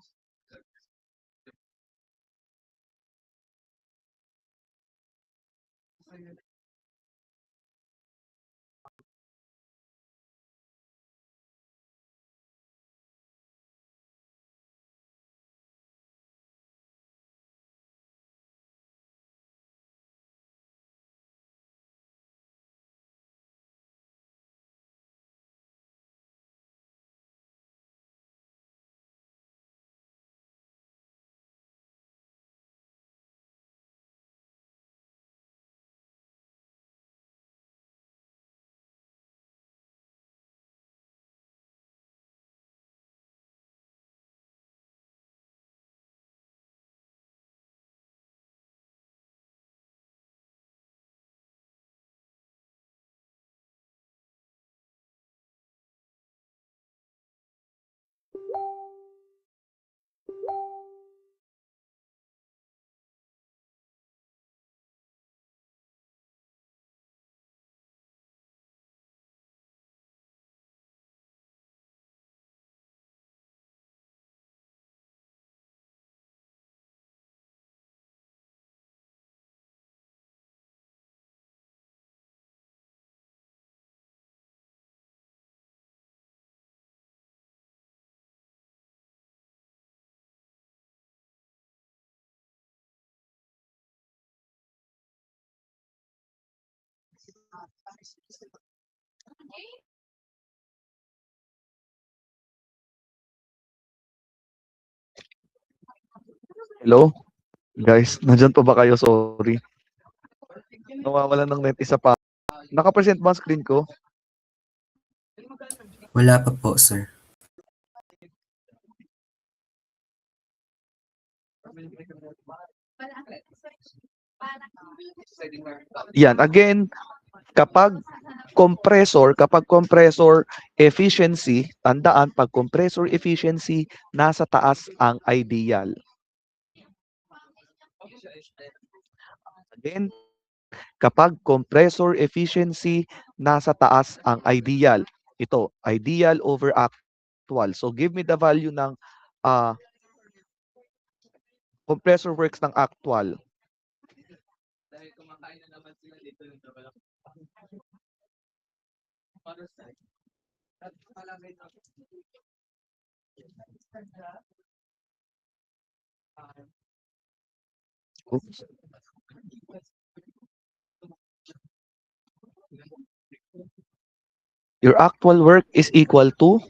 hello? Guys, nandyan pa ba kayo? Sorry. Nawawalan ng net isa pa. Naka-present ba ang screen ko? Wala pa po, sir. Yan, again, kapag compressor efficiency, tandaan, pag compressor efficiency, nasa taas ang ideal. Again, kapag compressor efficiency, nasa taas ang ideal. Ito, ideal over actual. So give me the value ng compressor works ng actual. Oops. Your actual work is equal to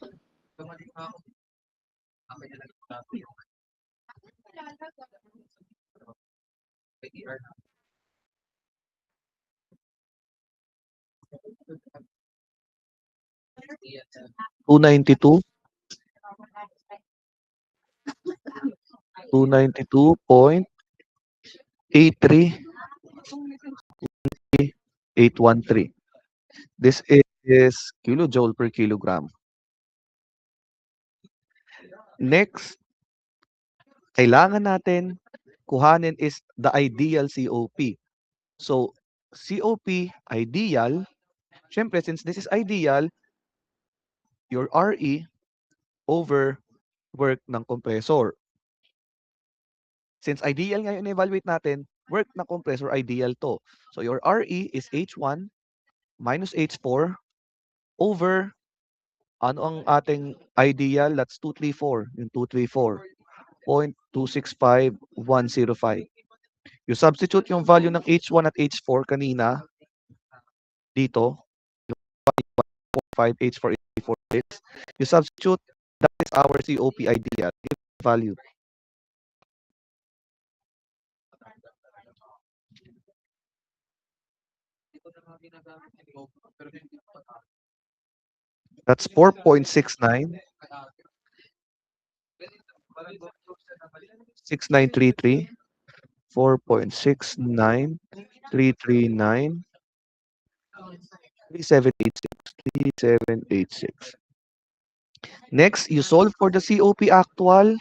292, 292.83, This is kilojoule per kilogram. Next, kailangan natin kuhanin is the ideal COP. So, COP, ideal, syempre since this is ideal, your RE over work ng compressor. Since ideal nga yung evaluate natin, work ng compressor ideal to. So, your RE is H1 minus H4 over ano ang ating ideal? That's 234. Yung 234.265105. You substitute yung value ng H1 at H4 kanina dito, yung 5, H4, H4 is. You substitute, that is our COP ideal. Give value. That's 4.69, 6933, 4.69339, 3786. Next, you solve for the COP actual.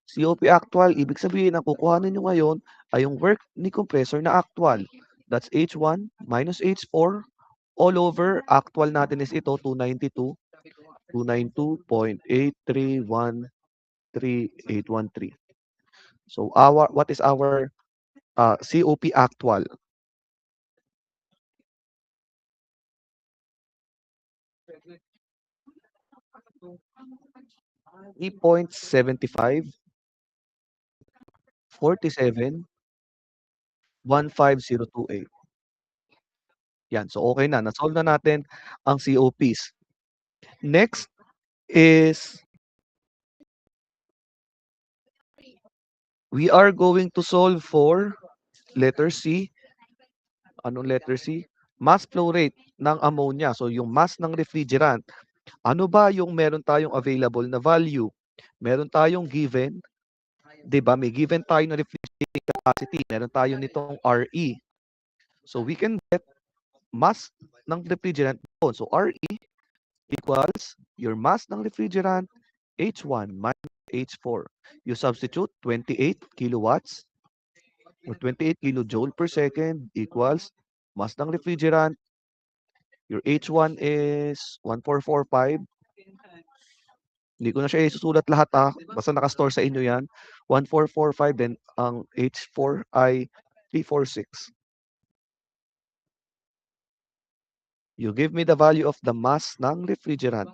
COP actual, ibig sabihin, ang kukuhanin nyo ngayon ay yung work ni compressor na actual. That's H1 minus H4 all over. Actual natin is ito, 292. 292.8313813. So, what is our COP actual? .75, 47, 15028. Yan. So, okay na. Na-solve na natin ang COPs. Next is we are going to solve for letter C. Anong letter C? Mass flow rate ng ammonia. So, yung mass ng refrigerant. Ano ba yung meron tayong available na value? Meron tayong given, 'di ba? May given tayo na refrigerating capacity. Meron tayo nitong RE. So, we can get mass ng refrigerant doon. So, RE equals your mass ng refrigerant H1 minus H4. You substitute 28 kilowatts or 28 kilojoule per second equals mass ng refrigerant. Your H1 is 1445. Hindi ko na siya isusulat lahat basta nakastore sa inyo yan. 1445, then ang H4 ay 346. You give me the value of the mass ng refrigerant.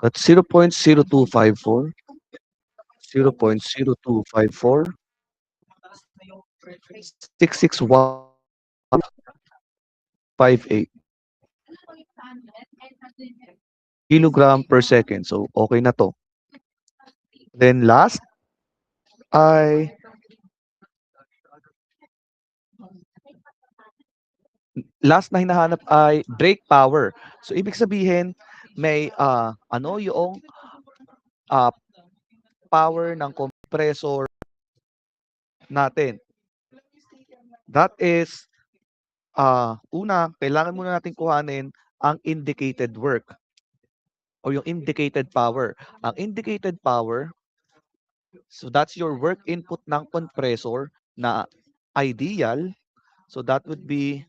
That's 0.0254. 0.0254. 66158 kilogram per second. So, okay na to. Then last ay last na hinahanap ay brake power. So, ibig sabihin may ano yung power ng compressor natin. That is una, kailangan muna natin kuhanin ang indicated work or yung indicated power. Ang indicated power, so that's your work input ng compressor na ideal. So that would be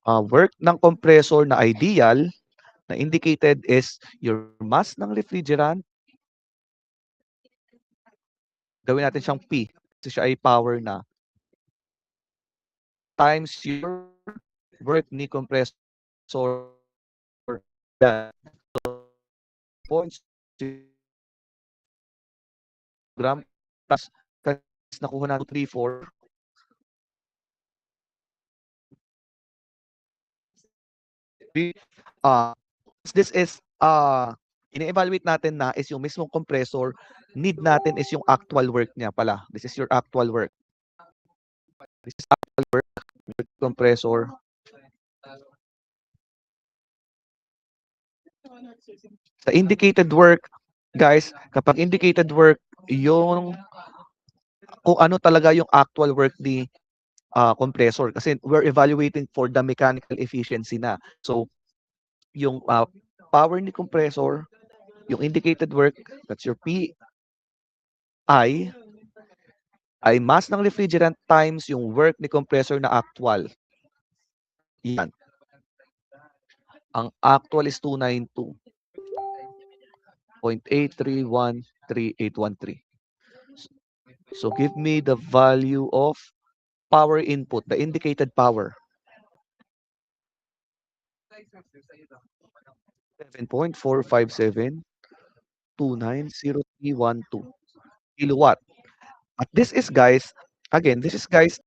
work ng compressor na ideal na indicated is your mass ng refrigerant. Gawin natin siyang P kasi siya ay power na times your work ni compressor points gram plus nakuha natin 3, 4. This is ine-evaluate natin na is yung mismong compressor, need natin is yung actual work niya pala. This is your actual work. This is actual work, your compressor. Sa indicated work, guys, kapag indicated work, yung kung ano talaga yung actual work ni compressor kasi we're evaluating for the mechanical efficiency na. So, yung power ni compressor, yung indicated work, that's your PI, ay mass ng refrigerant times yung work ni compressor na actual. Yan. Ang actual is 292.8313813. So give me the value of power input, the indicated power. 7.457290312 kilowatt. But this is guys, again, this is guys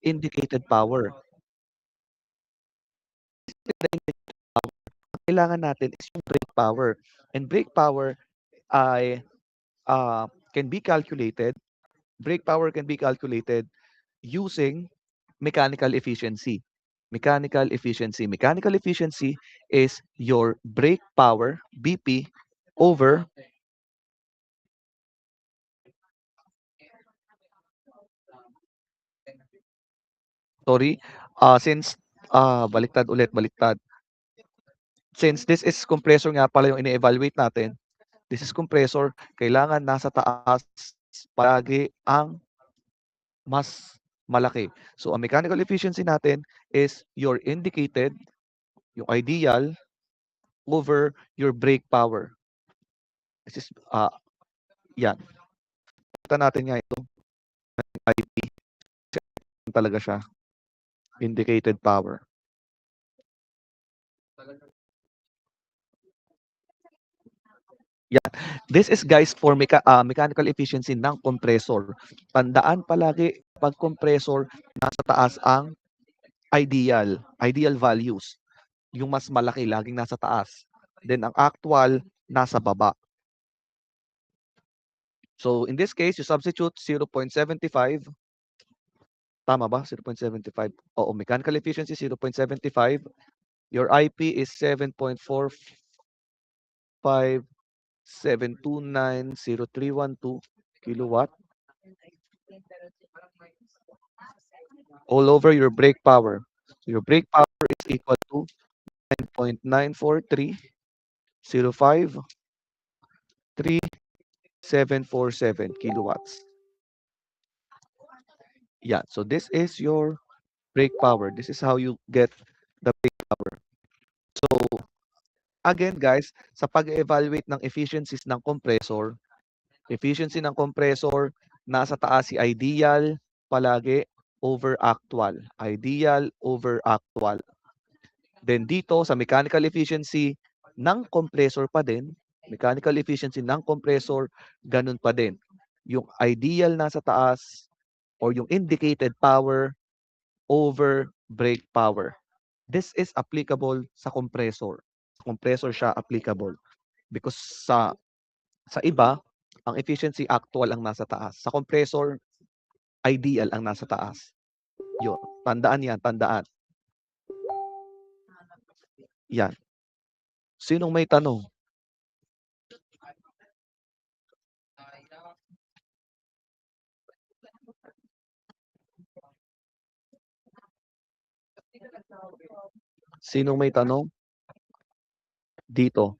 indicated power. Kailangan natin is yung brake power. And brake power ay can be calculated. Brake power can be calculated using mechanical efficiency. Mechanical efficiency. Mechanical efficiency is your brake power, BP, over since baliktad. Since this is compressor nga pala yung ine-evaluate natin, this is compressor, kailangan nasa taas palagi ang mas malaki. So, ang mechanical efficiency natin is your indicated, yung ideal, over your brake power. This is, yan. Kita natin nga ito, IP. Talaga siya. Indicated power. Yan. This is guys for mechanical efficiency ng compressor. Tandaan palagi pag compressor, nasa taas ang ideal values. Yung mas malaki, laging nasa taas. Then ang actual, nasa baba. So in this case, you substitute 0.75. Tama ba? 0.75. Oo, mechanical efficiency 0.75. Your IP is 7.457290312 kilowatt. All over your brake power. So your brake power is equal to 9.943053747 kilowatts. Yeah, so this is your brake power. This is how you get the brake power. So, again guys, sa pag-evaluate ng efficiencies ng compressor, efficiency ng compressor, nasa taas si ideal palagi over actual. Ideal over actual. Then dito sa mechanical efficiency ng compressor pa din, mechanical efficiency ng compressor, ganun pa din. Yung ideal nasa taas or yung indicated power over brake power. This is applicable sa compressor. Sa compressor siya applicable. Because sa iba, ang efficiency actual ang nasa taas. Sa compressor, ideal ang nasa taas. Yun. Tandaan yan, tandaan. Yan. Sinong may tanong? Sinong may tanong? Dito.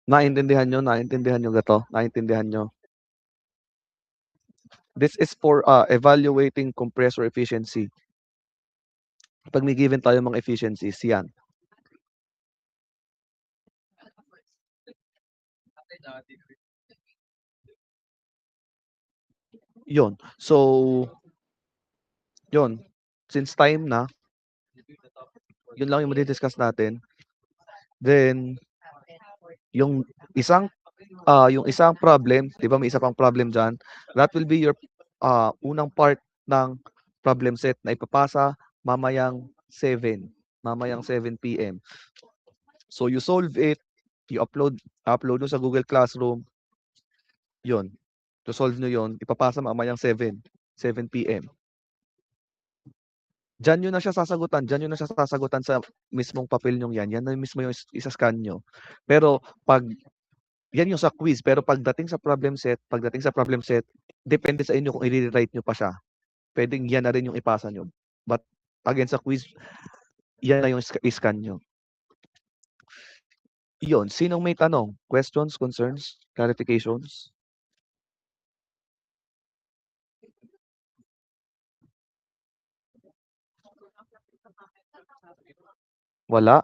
Naintindihan nyo gato? Naintindihan nyo? This is for evaluating compressor efficiency. Pag may given tayo mga efficiencies, yan. Yun. So, yun. Since time na, Yun lang yung madi-discuss natin. Then, yung isang problem, 'di ba may isa pang problem diyan, that will be your unang part ng problem set na ipapasa mamayang 7 PM. So you solve it, you upload mo sa Google Classroom, yun. To solve nyo yun, ipapasa mamayang 7 PM. Diyan nyo na siya sasagutan sa mismong papel nyong yan. Yan na mismo yung isa-scan nyo. Pero pag yan yung sa quiz, pero pagdating sa problem set, depende sa inyo kung i-rewrite nyo pa siya. Pwedeng yan na rin yung ipasa nyo. But again sa quiz, yan na yung scan nyo. Yun, sinong may tanong? Questions, concerns, clarifications? Wala?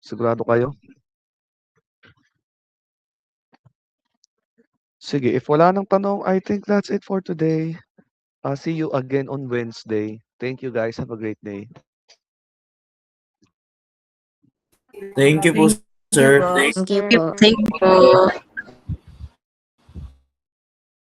Sigurado kayo? Sige, if wala nang tanong, I think that's it for today. See you again on Wednesday. Thank you guys. Have a great day. Thank you po, sir. Thank you po.